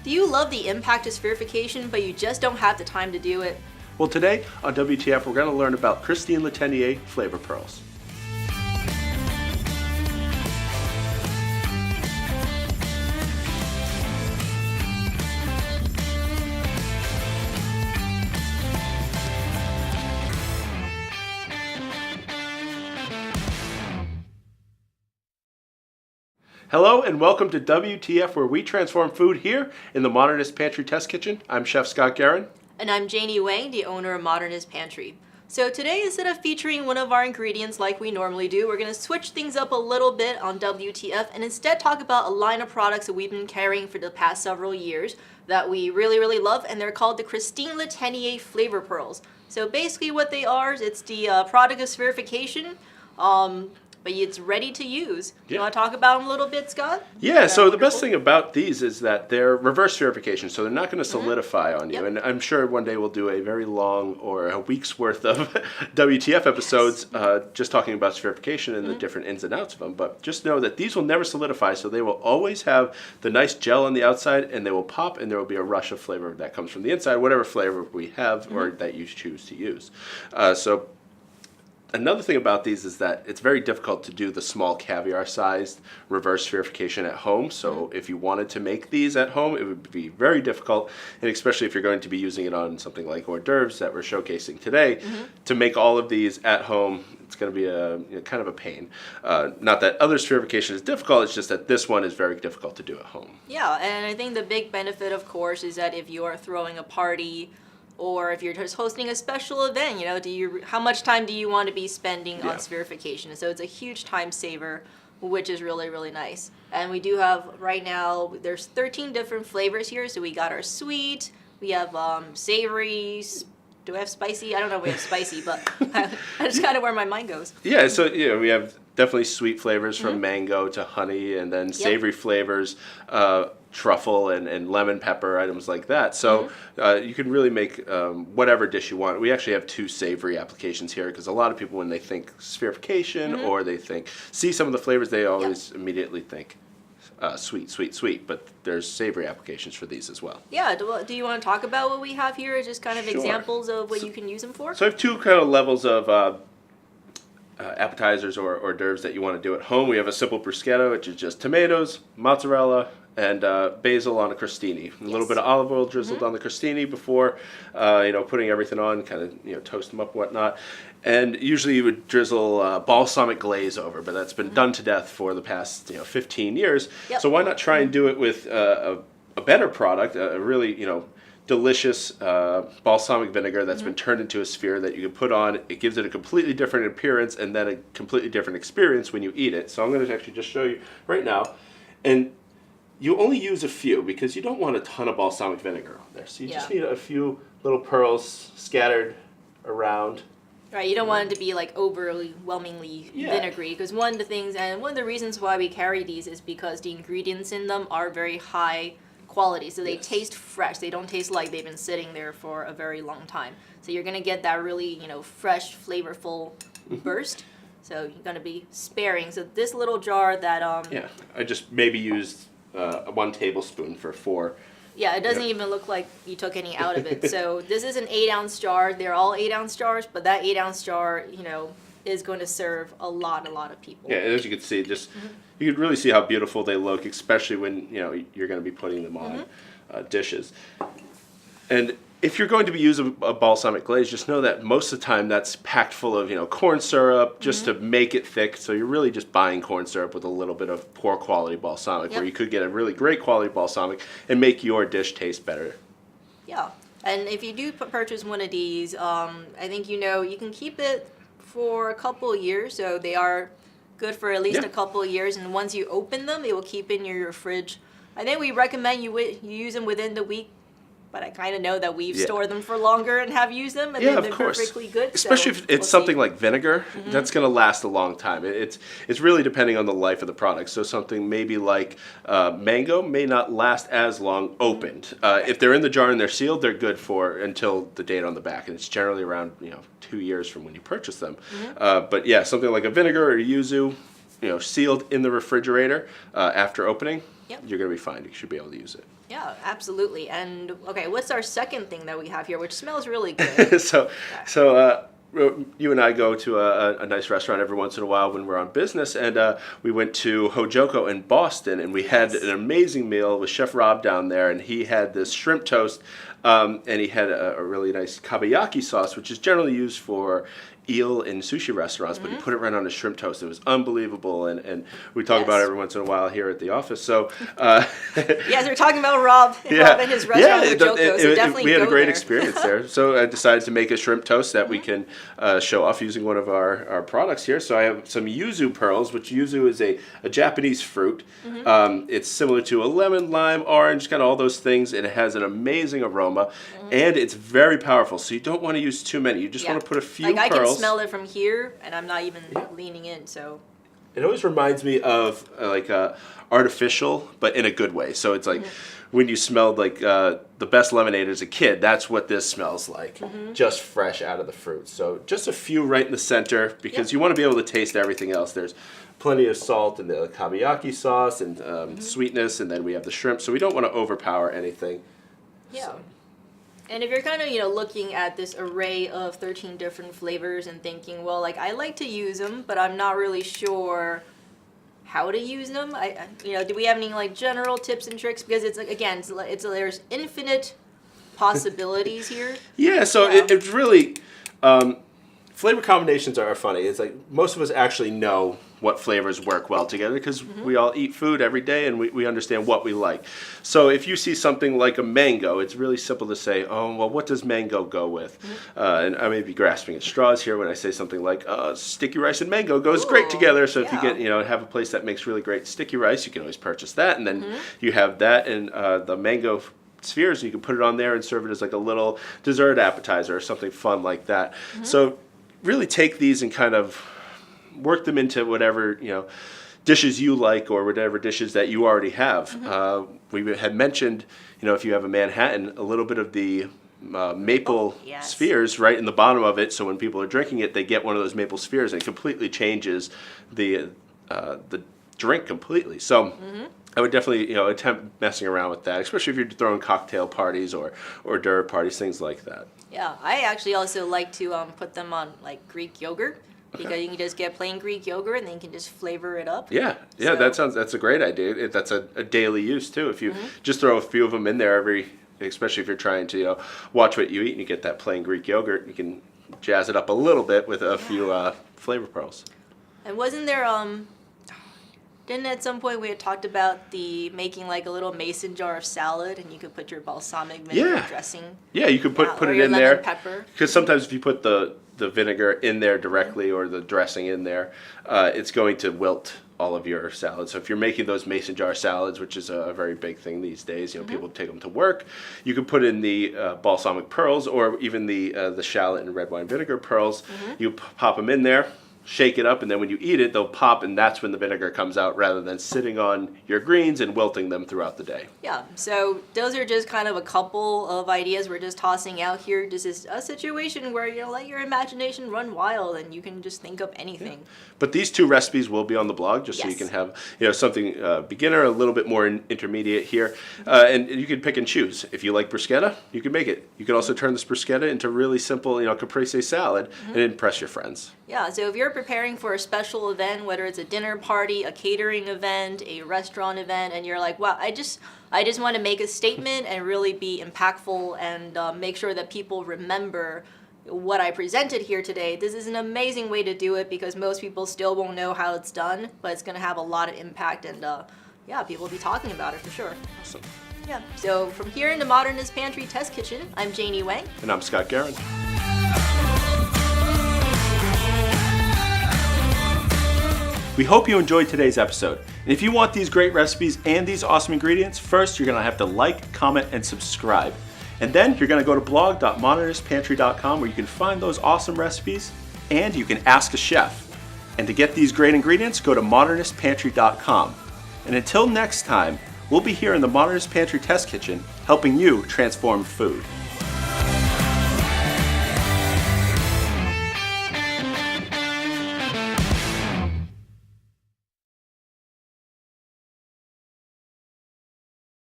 Do you love the impact of spherification, but you just don't have the time to do it? Well, today on WTF, we're going to learn about Tennier Flavor Pearls. Hello and welcome to WTF, where we transform food here in the Modernist Pantry Test Kitchen. I'm Chef Scott Guerin. And I'm Janie Wang, the owner of Modernist Pantry. So today, instead of featuring one of our ingredients like we normally do, we're going to switch things up a little bit on WTF and instead talk about a line of products that we've been carrying for the past several years that we really love, and they're called the Tennier Flavor Pearls. So basically what they are, it's the product of spherification, but it's ready to use. You want to talk about them a little bit, Scott? Yeah, so the best thing about these is that they're reverse spherification, so they're not going to solidify on you. And I'm sure one day we'll do a very long or a week's worth of WTF episodes just talking about spherification and the different ins and outs of them. But just know that these will never solidify, so they will always have the nice gel on the outside, and they will pop, and there will be a rush of flavor that comes from the inside, whatever flavor we have or that you choose to use. Another thing about these is that it's very difficult to do the small caviar-sized reverse spherification at home. So if you wanted to make these at home, it would be very difficult, and especially if you're going to be using it on something like hors d'oeuvres that we're showcasing today, to make all of these at home, it's going to be a kind of a pain. Not that other spherification is difficult, it's just that this one is very difficult to do at home. Yeah, and I think the big benefit, of course, is that if you are throwing a party, or if you're just hosting a special event, you know, how much time do you want to be spending on spherification? So it's a huge time saver, which is really nice. And we do have, right now, there's 13 different flavors here. So we got our sweet, we have savory, do we have spicy? I don't know if we have spicy, but I just kind of where my mind goes. Yeah, so we have definitely sweet flavors from mango to honey, and then savory flavors, truffle and lemon pepper, items like that. So you can really make whatever dish you want. We actually have two savory applications here because a lot of people, when they think spherification or they see some of the flavors, they always immediately think sweet, but there's savory applications for these as well. Yeah, do you want to talk about what we have here, just kind of examples of what you can use them for? So I have two kind of levels of appetizers or hors d'oeuvres that you want to do at home. We have a simple bruschetta, which is just tomatoes, mozzarella, and basil on a crostini. A little bit of olive oil drizzled on the crostini before, putting everything on, kind of, toast them up, whatnot. And usually you would drizzle balsamic glaze over, but that's been done to death for the past, 15 years. So why not try and do it with a better product, a really, delicious balsamic vinegar that's been turned into a sphere that you can put on. It gives it a completely different appearance and then a completely different experience when you eat it. So I'm going to actually just show you right now. And you only use a few because you don't want a ton of balsamic vinegar on there. So you just need a few little pearls scattered around. Right, you don't want it to be like overwhelmingly vinegary, because one of the things, and one of the reasons why we carry these is because the ingredients in them are very high quality, so they taste fresh. They don't taste like they've been sitting there for a very long time. So you're going to get that really, fresh, flavorful burst. So you're going to be sparing. So this little jar that I just maybe used 1 tablespoon for 4. Yeah, it doesn't even look like you took any out of it. So this is an 8-ounce jar. They're all 8-ounce jars, but that 8-ounce jar, is going to serve a lot of people. Yeah, and as you can see, just you can really see how beautiful they look, especially when you're going to be putting them on dishes. And if you're going to be using a balsamic glaze, just know that most of the time that's packed full of corn syrup just to make it thick. So you're really just buying corn syrup with a little bit of poor quality balsamic, where you could get a really great quality balsamic and make your dish taste better. Yeah, and if you do purchase one of these, I think you can keep it for a couple of years. So they are good for at least a couple of years, and once you open them, it will keep in your fridge. I think we recommend you use them within the week. But I kind of know that we've stored them for longer and have used them, and they've been perfectly good. Especially if it's something like vinegar, that's going to last a long time. It's really depending on the life of the product. So something maybe like mango may not last as long opened. If they're in the jar and they're sealed, they're good for until the date on the back, and it's generally around 2 years from when you purchase them. But yeah, something like a vinegar or yuzu, sealed in the refrigerator after opening, you're going to be fine. You should be able to use it. Yeah, absolutely. And okay, what's our second thing that we have here, which smells really good? So you and I go to a nice restaurant every once in a while when we're on business, and we went to Hojoko in Boston, and we had an amazing meal with Chef Rob down there, and he had this shrimp toast, and he had a really nice Kabayaki sauce, which is generally used for eel in sushi restaurants, but he put it right on a shrimp toast. It was unbelievable, and we talk about it every once in a while here at the office. So yes, we're talking about Rob and his restaurant Hojoko, so definitely we had a great there. experience there. So I decided to make a shrimp toast that we can show off using one of our products here. So I have some Yuzu pearls, which Yuzu is a Japanese fruit. It's similar to a lemon, lime, orange, kind of all those things, and it has an amazing aroma, and it's very powerful. So you don't want to use too many. You just want to put a few like pearls. I can smell it from here, and I'm not even leaning in. So it always reminds me of artificial, but in a good way. So it's like when you smelled like the best lemonade as a kid, that's what this smells like, just fresh out of the fruit. So just a few right in the center, because you want to be able to taste everything else. There's plenty of salt in the Kabayaki sauce and sweetness, and then we have the shrimp. So we don't want to overpower anything. Yeah. So. And if you're kind of, looking at this array of 13 different flavors and thinking, well, like, I like to use them, but I'm not really sure how to use them. Do we have any, like, general tips and tricks? Because it's, like, again, there's infinite possibilities here. Yeah, so it's really, flavor combinations are funny. It's like most of us actually know what flavors work well together because we all eat food every day and we understand what we like. So if you see something like a mango, it's really simple to say, oh, well, what does mango go with? And I may be grasping at straws here when I say something like, sticky rice and mango goes great together. So if you get, have a place that makes really great sticky rice, you can always purchase that. And then you have that and the mango spheres, and you can put it on there and serve it as like a little dessert appetizer or something fun like that. So really take these and kind of work them into whatever dishes you like or whatever dishes that you already have. We had mentioned, if you have a Manhattan, a little bit of the maple spheres right in the bottom of it, so when people are drinking it, they get one of those maple spheres, and it completely changes the drink completely. So I would definitely attempt messing around with that, especially if you're throwing cocktail parties or hors d'oeuvre parties, things like that. Yeah, I actually also like to put them on like Greek yogurt. Because you can just get plain Greek yogurt and then you can just flavor it up. Yeah, that's a great idea. That's a daily use too. If you just throw a few of them in there especially if you're trying to watch what you eat and you get that plain Greek yogurt, you can jazz it up a little bit with a few flavor pearls. And wasn't there didn't at some point we had talked about the making like a little mason jar of salad and you could put your balsamic vinegar dressing? Yeah, you could put it in there. Pepper. Because sometimes if you put the vinegar in there directly or the dressing in there, it's going to wilt all of your salads. So if you're making those mason jar salads, which is a very big thing these days, people take them to work, you can put in the balsamic pearls or even the shallot and red wine vinegar pearls. You pop them in there, shake it up, and then when you eat it, they'll pop, and that's when the vinegar comes out rather than sitting on your greens and wilting them throughout the day. Yeah, so those are just kind of a couple of ideas we're just tossing out here. This is a situation where, let your imagination run wild and you can just think of anything. Yeah. But these two recipes will be on the blog just so you can have, something beginner, a little bit more intermediate here. And you can pick and choose. If you like bruschetta, you can make it. You can also turn this bruschetta into really simple, caprese salad and impress your friends. Yeah, so if you're preparing for a special event, whether it's a dinner party, a catering event, a restaurant event, and you're like, wow, I just want to make a statement and really be impactful and make sure that people remember what I presented here today. This is an amazing way to do it because most people still won't know how it's done, but it's going to have a lot of impact and people will be talking about it for sure. Awesome. Yeah, so from here in the Modernist Pantry Test Kitchen, I'm Janie Wang. And I'm Scott Guerin. We hope you enjoyed today's episode. And if you want these great recipes and these awesome ingredients, first you're going to have to like, comment, and subscribe. And then you're going to go to blog.modernistpantry.com where you can find those awesome recipes and you can ask a chef. And to get these great ingredients, go to modernistpantry.com. And until next time, we'll be here in the Modernist Pantry Test Kitchen helping you transform food.